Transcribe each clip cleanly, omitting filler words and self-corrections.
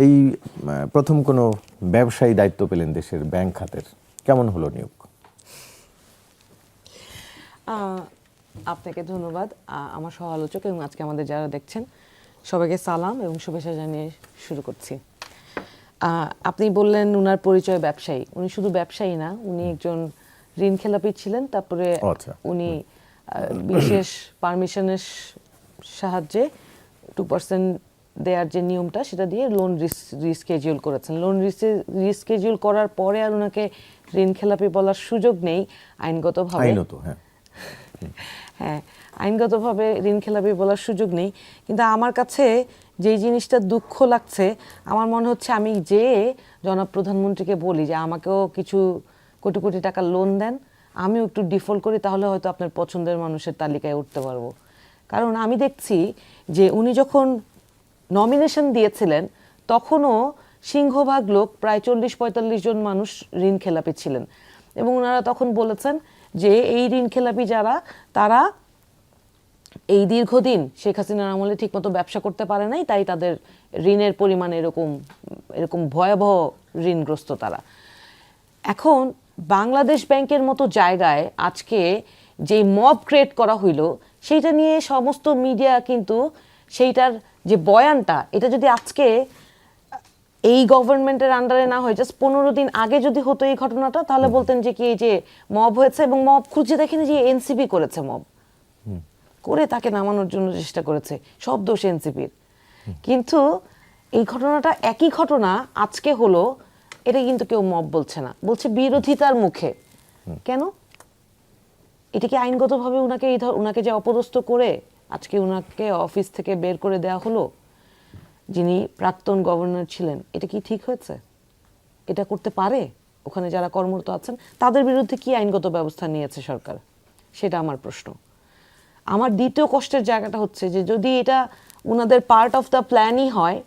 এই প্রথম কোনো ব্যবসায়ী দায়িত্ব পেলেন দেশের ব্যাংক খাতের, কেমন হলো নিয়োগ? আপনাকে ধন্যবাদ, আমার সহ আলোচক এবং আজকে আমাদের যারা দেখছেন সবাইকে সালাম এবং শুভেচ্ছা জানিয়ে শুরু করছি। আপনি বললেন উনার পরিচয় ব্যবসায়ী। উনি শুধু ব্যবসায়ী না, উনি একজন ঋণ খেলাপি ছিলেন। তারপরে উনি বিশেষ পারমিশনের সাহায্যে 2% দেওয়ার যে নিয়মটা সেটা দিয়ে লোন রিস্কেডিউল করেছেন। লোন রিস্কেডিউল করার পরে আর ওনাকে ঋণ খেলাপি বলার সুযোগ নেই আইনগতভাবে। হ্যাঁ, আইনগতভাবে ঋণ খেলাপি বলার সুযোগ নেই। কিন্তু আমার কাছে যেই জিনিসটা দুঃখ লাগছে, আমার মনে হচ্ছে আমি যে জনাব প্রধানমন্ত্রীকে বলি যে আমাকেও কিছু কোটি কোটি টাকা লোন দেন, আমিও একটু ডিফল্ট করি, তাহলে হয়তো আপনার পছন্দের মানুষের তালিকায় উঠতে পারবো। কারণ আমি দেখছি যে উনি যখন নমিনেশন দিয়েছিলেন তখনও সিংহভাগ লোক, প্রায় 40-45 জন মানুষ ঋণ খেলাপি ছিলেন এবং ওনারা তখন বলেছেন যে এই ঋণ খেলাপি যারা, তারা এই দীর্ঘদিন শেখ হাসিনার আমলে ঠিকমতো ব্যবসা করতে পারে নাই, তাই তাদের ঋণের পরিমাণ এরকম ভয়াবহ ঋণগ্রস্ত তারা। এখন বাংলাদেশ ব্যাংকের মতো জায়গায় আজকে যে মব ক্রিয়েট করা হইল, সেইটা নিয়ে সমস্ত মিডিয়া কিন্তু সেইটার যে বয়ানটা, এটা যদি আজকে এই গভর্নমেন্টের আন্ডারে না হয়, জাস্ট 15 দিন আগে যদি হতো এই ঘটনাটা, তাহলে বলতেন যে কি এই যে মব হয়েছে এবং মব খুঁজে দেখেনি যে এনসিপি করেছে, মব করে তাকে নামানোর জন্য চেষ্টা করেছে, সব দোষ এনসিপির। কিন্তু এই ঘটনাটা একই ঘটনা আজকে হলো, এটা কিন্তু কেউ মব বলছে না, বলছে বিরোধিতার মুখে। কেন? এটা কি আইনগতভাবে উনাকে যে অপদস্থ করে আজকে উনাকে অফিস থেকে বের করে দেওয়া হলো, যিনি প্রাক্তন গভর্নর ছিলেন, এটা কি ঠিক হয়েছে? এটা করতে পারে? ওখানে যারা কর্মরত আছেন তাদের বিরুদ্ধে কি আইনগত ব্যবস্থা নিয়েছে সরকার? সেটা আমার প্রশ্ন। আমার দ্বিতীয় কষ্টের জায়গাটা হচ্ছে যে যদি এটা উনাদের পার্ট অফ দ্য প্ল্যানই হয়,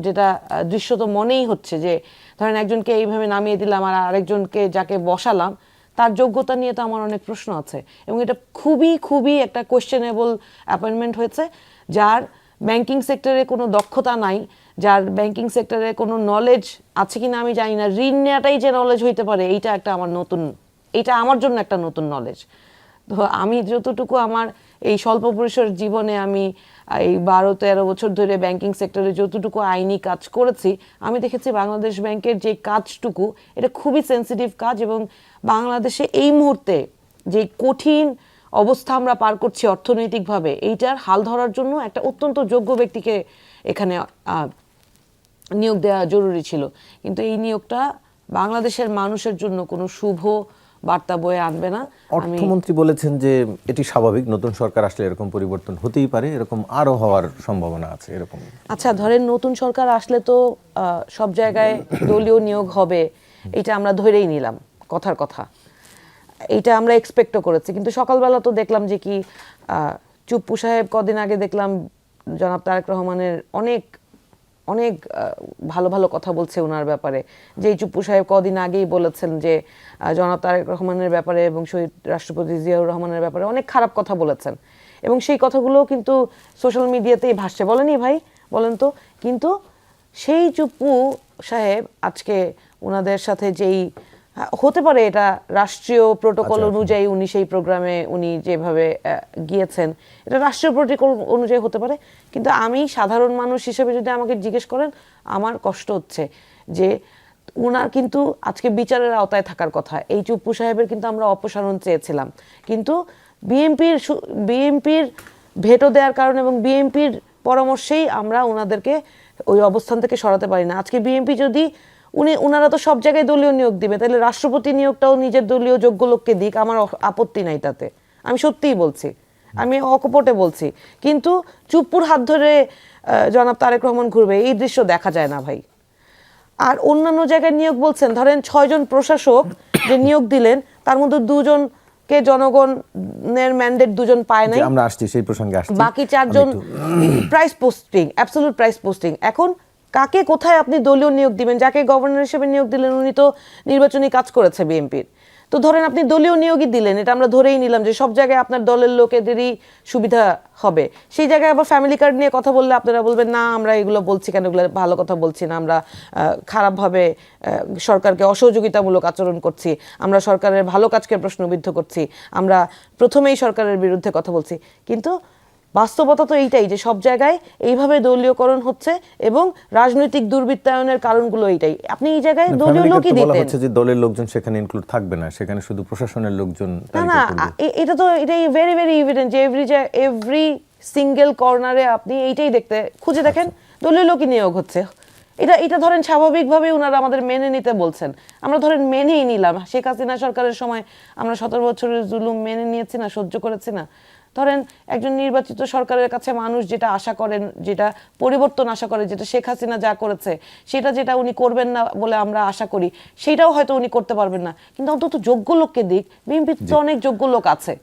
যেটা দৃশ্যত মনেই হচ্ছে যে ধরেন একজনকে এইভাবে নামিয়ে দিলাম আর আরেকজনকে যাকে বসালাম, তার যোগ্যতা নিয়ে তো আমার অনেক প্রশ্ন আছে এবং এটা খুবই খুবই একটা কোয়েশ্চেনেবল অ্যাপয়েন্টমেন্ট হয়েছে, যার ব্যাংকিং সেক্টরে কোনো দক্ষতা নাই, যার ব্যাংকিং সেক্টরে কোনো নলেজ আছে কিনা আমি জানি না, ঋণ নেওয়াটাই যে নলেজ হইতে পারে, এইটা আমার জন্য একটা নতুন নলেজ। তো আমি যতটুকু আমার এই স্বল্প পরিসর জীবনে আমি এই 12-13 বছর ধরে ব্যাংকিং সেক্টরে যতটুকু আইনি কাজ করেছি, আমি দেখেছি বাংলাদেশ ব্যাংকের যে কাজটুকু, এটা খুবই সেন্সিটিভ কাজ এবং বাংলাদেশে এই মুহূর্তে যে কঠিন অবস্থা আমরা পার করছি অর্থনৈতিকভাবে, এইটার হাল ধরার জন্য একটা অত্যন্ত যোগ্য ব্যক্তিকে এখানে নিয়োগ দেওয়া জরুরি ছিল। কিন্তু এই নিয়োগটা বাংলাদেশের মানুষের জন্য কোনো শুভ বার্তা বয়ে আনবে না। অর্থমন্ত্রী বলেছেন যে এটি স্বাভাবিক, নতুন সরকার আসলে এরকম পরিবর্তন হতেই পারে, এরকম আরো হওয়ার সম্ভাবনা আছে এরকম। আচ্ছা, ধরেন নতুন সরকার আসলে তো সব জায়গায় দলীয় নিয়োগ হবে, এটা আমরা ধরেই নিলাম, কথার কথা, এটা আমরা এক্সপেক্টও করেছি। কিন্তু সকালবেলা তো দেখলাম যে কি চুপ্পু সাহেব কদিন আগে দেখলাম জনাব তারেক রহমানের অনেক অনেক ভালো ভালো কথা বলছে ওনার ব্যাপারে, যে চুপ্পু সাহেব কদিন আগেই বলেছেন যে জনাব তারেক রহমানের ব্যাপারে এবং শহীদ রাষ্ট্রপতি জিয়াউর রহমানের ব্যাপারে অনেক খারাপ কথা বলেছেন এবং সেই কথাগুলো কিন্তু সোশ্যাল মিডিয়াতেই ভাসছে। বলেনি ভাই, বলেন তো? কিন্তু সেই চুপ্পু সাহেব আজকে ওনাদের সাথে যেই, হতে পারে এটা রাষ্ট্রীয় প্রোটোকল অনুযায়ী উনি সেই প্রোগ্রামে উনি যেভাবে গিয়েছেন, এটা রাষ্ট্রীয় প্রোটোকল অনুযায়ী হতে পারে, কিন্তু আমি সাধারণ মানুষ হিসেবে যদি আমাকে জিজ্ঞেস করেন, আমার কষ্ট হচ্ছে যে ওনার কিন্তু আজকে বিচারের আওতায় থাকার কথা। এই চুপ্পু সাহেবের কিন্তু আমরা অপসারণ চেয়েছিলাম, কিন্তু বিএনপির ভেটো দেওয়ার কারণে এবং বিএনপির পরামর্শেই আমরা ওনাদেরকে ওই অবস্থান থেকে সরাতে পারি না। আজকে বিএনপি যদি ওনারা তো সব জায়গায় দলীয় নিয়োগ দিবে, তাহলে রাষ্ট্রপতি নিয়োগটাও নিজের দলীয় যোগ্য লোককে দিক, আমার আপত্তি নাই তাতে, আমি সত্যিই বলছি, আমি অকপটে বলছি। কিন্তু চুপ্পুর হাত ধরে জনাব তারেক রহমান ঘুরবে, এই দৃশ্য দেখা যায় না ভাই। আর অন্যান্য জায়গায় নিয়োগ বলছেন, ধরেন 6 জন প্রশাসক যে নিয়োগ দিলেন, তার মধ্যে 2 জনকে জনগণের ম্যান্ডেট 2 জন পায় নাই, আমরা আসছি সেই প্রসঙ্গে আসছি, বাকি 4 জন price posting, absolute price posting. এখন কাকে কোথায় আপনি দলীয় নিয়োগ দিবেন? যাকে গভর্নর হিসেবে নিয়োগ দিলেন উনি তো নির্বাচনী কাজ করেছে বিএনপির। তো ধরেন আপনি দলীয় নিয়োগই দিলেন, এটা আমরা ধরেই নিলাম যে সব জায়গায় আপনার দলের লোকেদেরই সুবিধা হবে। সেই জায়গায় আবার ফ্যামিলি কার্ড নিয়ে কথা বললে আপনারা বলবেন না আমরা এগুলো বলছি কেন, এগুলো ভালো কথা বলছি না, আমরা খারাপভাবে সরকারকে অসহযোগিতামূলক আচরণ করছি, আমরা সরকারের ভালো কাজকে প্রশ্নবিদ্ধ করছি, আমরা প্রথমেই সরকারের বিরুদ্ধে কথা বলছি। কিন্তু বাস্তবতা তো এইটাই যে সব জায়গায় এইভাবে দলীয়করণ হচ্ছে এবং রাজনৈতিক দুর্বৃত্তায়নের কারণগুলো এইটাই। আপনি এই জায়গায় দলীয় ফ্যামিলি লোকই কার্ড তো বলা দিতেন হচ্ছে যে দলের লোকজন সেখানে ইনক্লুড থাকবে না, সেখানে শুধু প্রশাসনের লোকজন না তালিকা না করবে। এটা তো এটাই ভেরি ভেরি ইভিডেন্ট যে এভরি সিঙ্গেল কর্নারে আপনি এইটাই দেখতে খুঁজে দেখেন দলীয় লোকই নিয়োগ হচ্ছে। এটা ধরেন স্বাভাবিকভাবে ওনারা আমাদের মেনে নিতে বলছেন, আমরা ধরেন মেনেই নিলাম। শেখ হাসিনা সরকারের সময় আমরা 17 বছরের জুলুম মেনে নিয়েছি না, সহ্য করেছি না। ধরেন একজন নির্বাচিত সরকারের কাছে মানুষ যেটা আশা করেন, যেটা পরিবর্তন আশা করে, যেটা শেখ হাসিনা যা করেছে সেটা যেটা উনি করবেন না বলে আমরা আশা করি, সেটাও হয়তো উনি করতে পারবেন না, কিন্তু অন্তত যোগ্য লোককে দিক। বিএনপির তো অনেক যোগ্য লোক আছে।